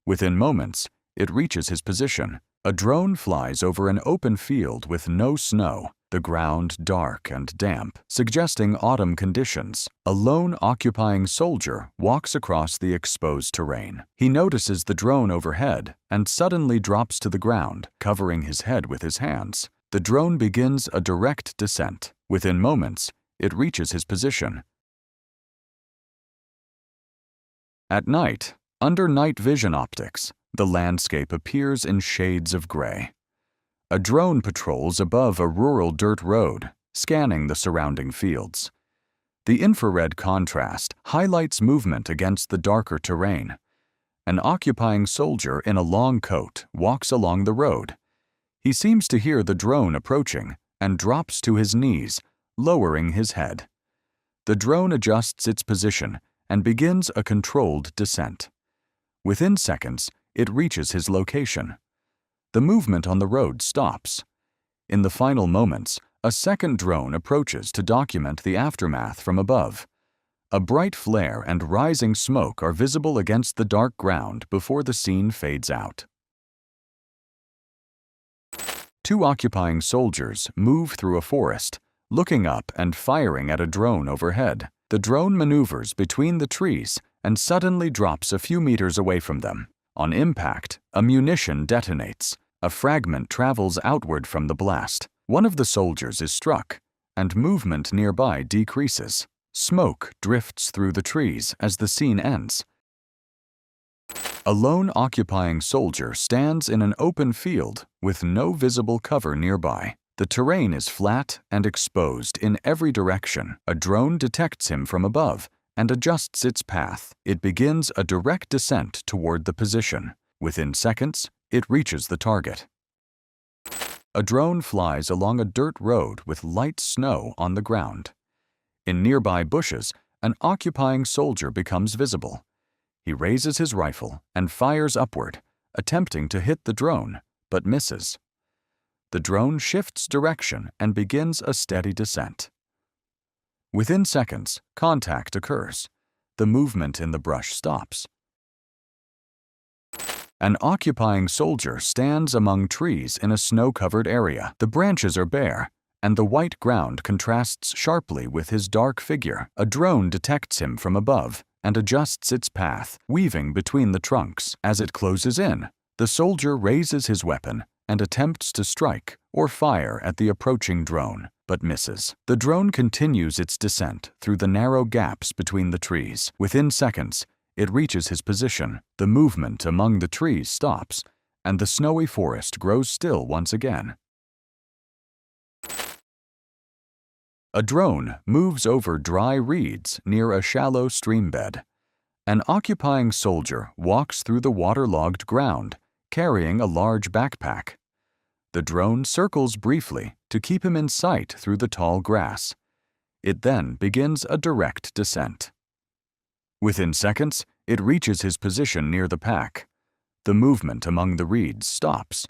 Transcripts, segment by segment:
Within moments, it reaches his position. A drone flies over an open field with no snow, the ground dark and damp, suggesting autumn conditions. A lone occupying soldier walks across the exposed terrain. He notices the drone overhead and suddenly drops to the ground, covering his head with his hands. The drone begins a direct descent. Within moments, it reaches his position. At night, under night vision optics, the landscape appears in shades of gray. A drone patrols above a rural dirt road, scanning the surrounding fields. The infrared contrast highlights movement against the darker terrain. An occupying soldier in a long coat walks along the road. He seems to hear the drone approaching and drops to his knees, lowering his head. The drone adjusts its position and begins a controlled descent. Within seconds, it reaches his location. The movement on the road stops. In the final moments, a second drone approaches to document the aftermath from above. A bright flare and rising smoke are visible against the dark ground before the scene fades out. Two occupying soldiers move through a forest, looking up and firing at a drone overhead. The drone maneuvers between the trees and suddenly drops a few meters away from them. On impact, a munition detonates. A fragment travels outward from the blast. One of the soldiers is struck, and movement nearby decreases. Smoke drifts through the trees as the scene ends. A lone occupying soldier stands in an open field with no visible cover nearby. The terrain is flat and exposed in every direction. A drone detects him from above and adjusts its path. It begins a direct descent toward the position. Within seconds, it reaches the target. A drone flies along a dirt road with light snow on the ground. In nearby bushes, an occupying soldier becomes visible. He raises his rifle and fires upward, attempting to hit the drone, but misses. The drone shifts direction and begins a steady descent. Within seconds, contact occurs. The movement in the brush stops. An occupying soldier stands among trees in a snow-covered area. The branches are bare, and the white ground contrasts sharply with his dark figure. A drone detects him from above and adjusts its path, weaving between the trunks. As it closes in, the soldier raises his weapon and attempts to strike or fire at the approaching drone, but misses. The drone continues its descent through the narrow gaps between the trees. Within seconds, it reaches his position. The movement among the trees stops, and the snowy forest grows still once again. A drone moves over dry reeds near a shallow stream bed. An occupying soldier walks through the waterlogged ground, carrying a large backpack. The drone circles briefly to keep him in sight through the tall grass. It then begins a direct descent. Within seconds, it reaches his position near the pack. The movement among the reeds stops.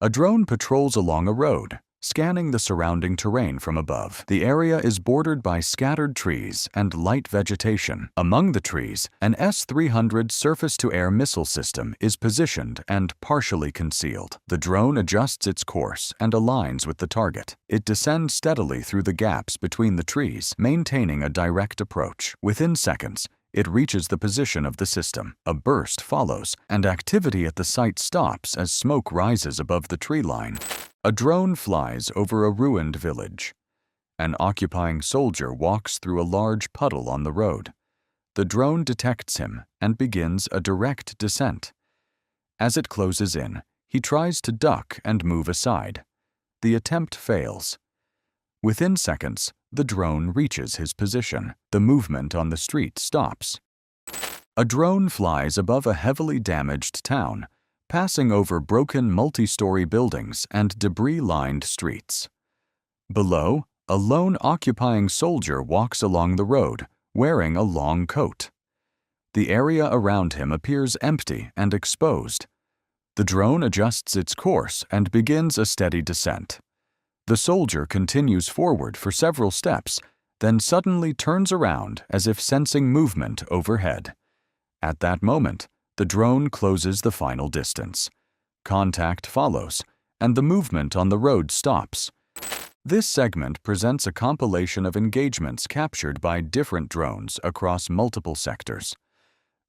A drone patrols along a road, scanning the surrounding terrain from above. The area is bordered by scattered trees and light vegetation. Among the trees, an S-300 surface-to-air missile system is positioned and partially concealed. The drone adjusts its course and aligns with the target. It descends steadily through the gaps between the trees, maintaining a direct approach. Within seconds, it reaches the position of the system. A burst follows, and activity at the site stops as smoke rises above the tree line. A drone flies over a ruined village. An occupying soldier walks through a large puddle on the road. The drone detects him and begins a direct descent. As it closes in, he tries to duck and move aside. The attempt fails. Within seconds, the drone reaches his position. The movement on the street stops. A drone flies above a heavily damaged town, passing over broken multi-story buildings and debris-lined streets. Below, a lone occupying soldier walks along the road, wearing a long coat. The area around him appears empty and exposed. The drone adjusts its course and begins a steady descent. The soldier continues forward for several steps, then suddenly turns around as if sensing movement overhead. At that moment, the drone closes the final distance. Contact follows, and the movement on the road stops. This segment presents a compilation of engagements captured by different drones across multiple sectors.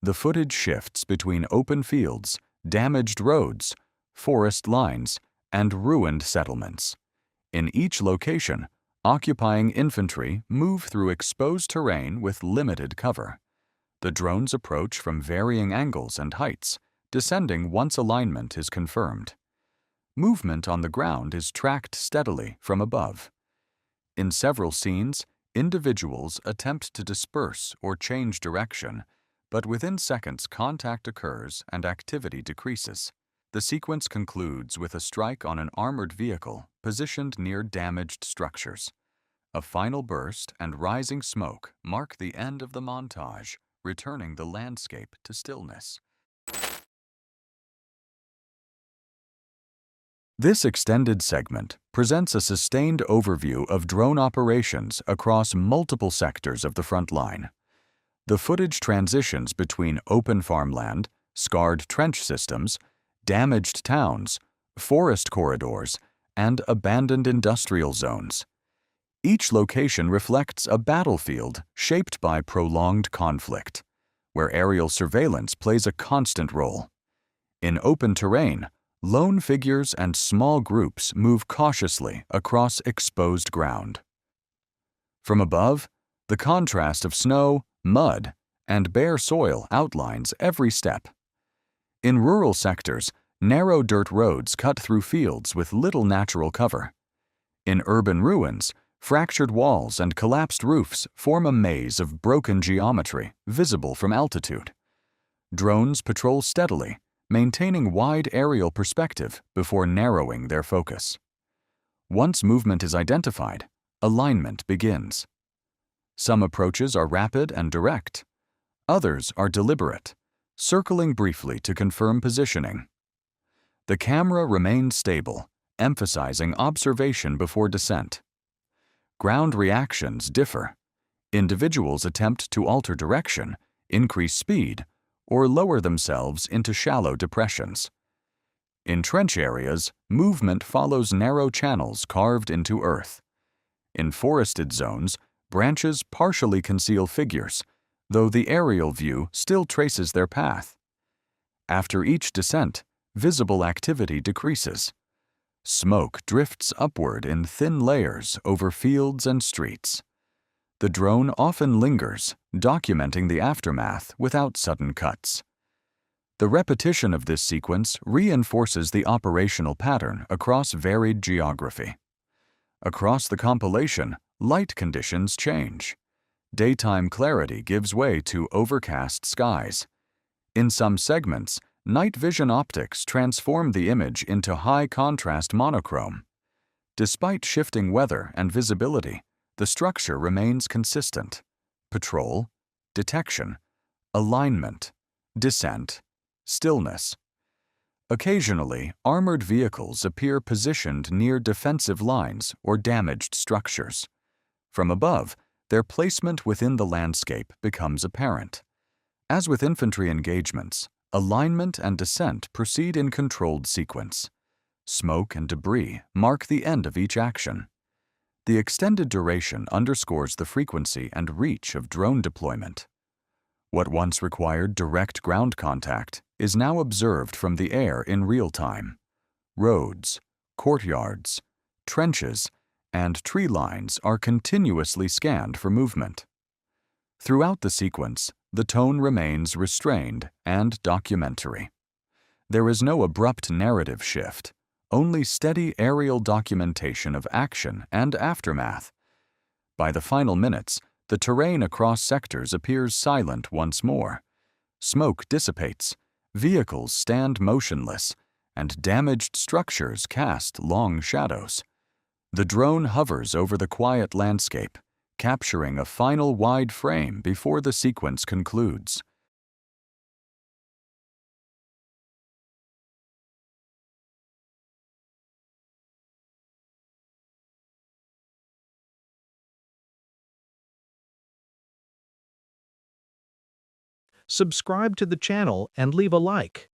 The footage shifts between open fields, damaged roads, forest lines, and ruined settlements. In each location, occupying infantry move through exposed terrain with limited cover. The drones approach from varying angles and heights, descending once alignment is confirmed. Movement on the ground is tracked steadily from above. In several scenes, individuals attempt to disperse or change direction, but within seconds contact occurs and activity decreases. The sequence concludes with a strike on an armored vehicle positioned near damaged structures. A final burst and rising smoke mark the end of the montage, returning the landscape to stillness. This extended segment presents a sustained overview of drone operations across multiple sectors of the front line. The footage transitions between open farmland, scarred trench systems, damaged towns, forest corridors, and abandoned industrial zones. Each location reflects a battlefield shaped by prolonged conflict, where aerial surveillance plays a constant role. In open terrain, lone figures and small groups move cautiously across exposed ground. From above, the contrast of snow, mud, and bare soil outlines every step. In rural sectors, narrow dirt roads cut through fields with little natural cover. In urban ruins, fractured walls and collapsed roofs form a maze of broken geometry visible from altitude. Drones patrol steadily, maintaining wide aerial perspective before narrowing their focus. Once movement is identified, alignment begins. Some approaches are rapid and direct. Others are deliberate, circling briefly to confirm positioning. The camera remains stable, emphasizing observation before descent. Ground reactions differ. Individuals attempt to alter direction, increase speed, or lower themselves into shallow depressions. In trench areas, movement follows narrow channels carved into earth. In forested zones, branches partially conceal figures, though the aerial view still traces their path. After each descent, visible activity decreases. Smoke drifts upward in thin layers over fields and streets. The drone often lingers, documenting the aftermath without sudden cuts. The repetition of this sequence reinforces the operational pattern across varied geography. Across the compilation, light conditions change. Daytime clarity gives way to overcast skies. In some segments, night vision optics transform the image into high-contrast monochrome. Despite shifting weather and visibility, the structure remains consistent. Patrol, detection, alignment, descent, stillness. Occasionally, armored vehicles appear positioned near defensive lines or damaged structures. From above, their placement within the landscape becomes apparent. As with infantry engagements, alignment and descent proceed in controlled sequence. Smoke and debris mark the end of each action. The extended duration underscores the frequency and reach of drone deployment. What once required direct ground contact is now observed from the air in real time. Roads, courtyards, trenches, and tree lines are continuously scanned for movement. Throughout the sequence, the tone remains restrained and documentary. There is no abrupt narrative shift, only steady aerial documentation of action and aftermath. By the final minutes, the terrain across sectors appears silent once more. Smoke dissipates, vehicles stand motionless, and damaged structures cast long shadows. The drone hovers over the quiet landscape, capturing a final wide frame before the sequence concludes. subscribe to the channel and leave a like.